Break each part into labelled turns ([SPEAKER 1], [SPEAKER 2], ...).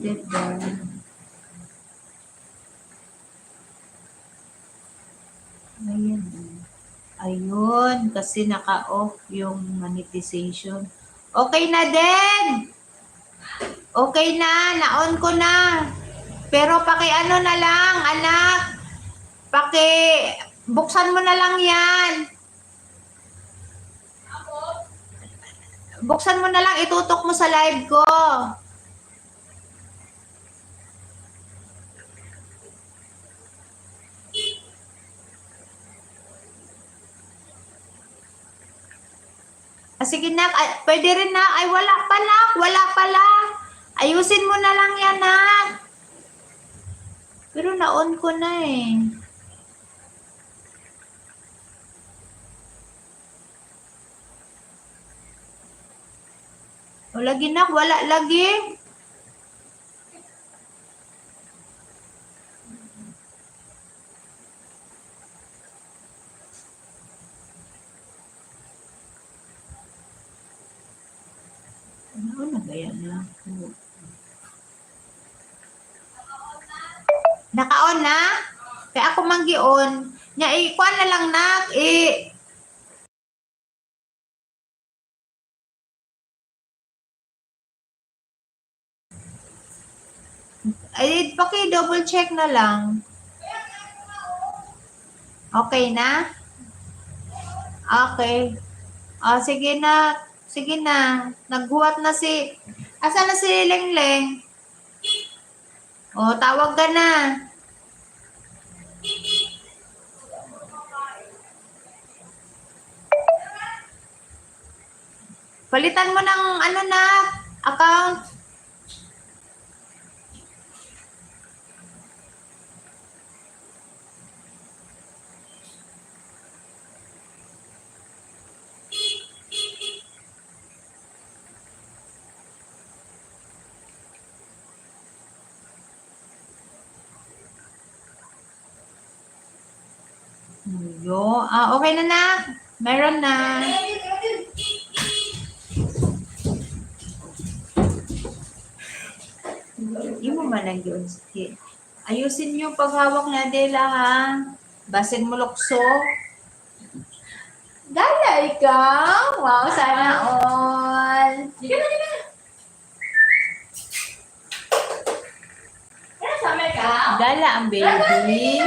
[SPEAKER 1] Diba? Ayan. Ayun, kasi naka-off yung monetization. Okay na din! Okay na, na-on ko na. Pero paki-ano na lang, anak. Buksan mo na lang yan. Buksan mo na lang, itutok mo sa live ko. Sige na, pwede rin na. Ay, wala pala. Ayusin mo na lang yan, ha. Pero na-on ko na eh. O, lagi na, wala lagi. Ano na ba yan na? Naka-on na? Kaya ako manggi-on. Nya, kuha na lang na. Paki-double check na lang. Okay na? Okay. Sige na. Sige na. Nagbuhat na si... Asa na si Lengleng? Tawag ka na. Palitan mo ng ano na, account. Okay na. Meron na. Hindi mo man ang yun. Ayusin yung paghawak na Adela, ha? Basin mo lukso. Gala ikaw. Wow, sana all. Sige na. Gala ang baby.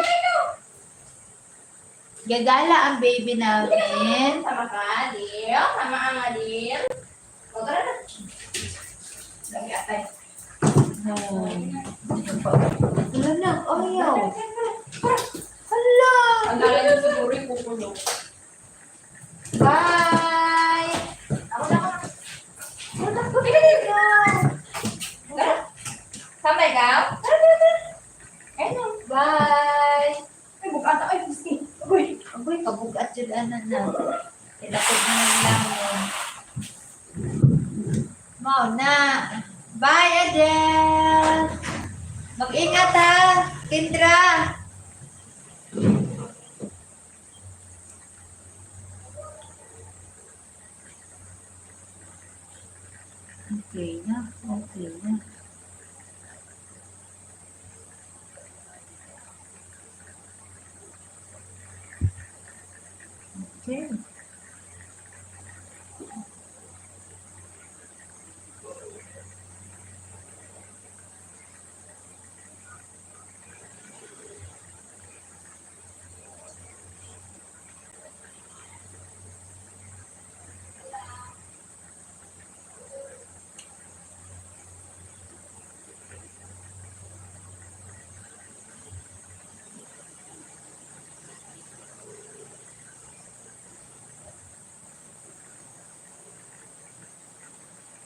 [SPEAKER 1] Gagala ang baby namin.
[SPEAKER 2] Sama ka, Adil. Sama ang Adil. O, tara na. Lagi atay.
[SPEAKER 1] Wala na, ayaw. Hala.
[SPEAKER 2] Ang dala nyo siguro yung kukulong.
[SPEAKER 1] Bye.
[SPEAKER 2] Ako na. Sama ikaw? Ayun.
[SPEAKER 1] Bye.
[SPEAKER 2] Ay, bukata. Ay, gusti. Uy.
[SPEAKER 1] Aboy, kabugat yun, na. Ilapod na lang yun. Mau na. Bye, Adele. Mag-ingat, ha, Kendra. Okay na. Okay.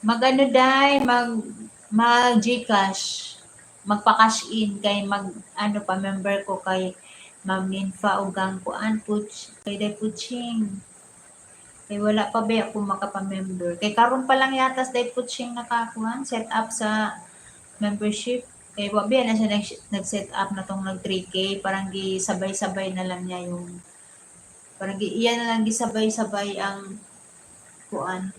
[SPEAKER 1] Mag-ano dai, mag GCash, magpa-cash in kay member ko kay Ma'am Ninfa ugang kuan kay Day Puching. Kay wala pa ba ako makapa-member. Kay karon pa lang yatas Day Puching nakakuan set up sa membership. Kay wabi na siya nag-set up na tong nag 3K, parang gisabay-sabay na lang niya yung iyan na lang gisabay-sabay ang kuan.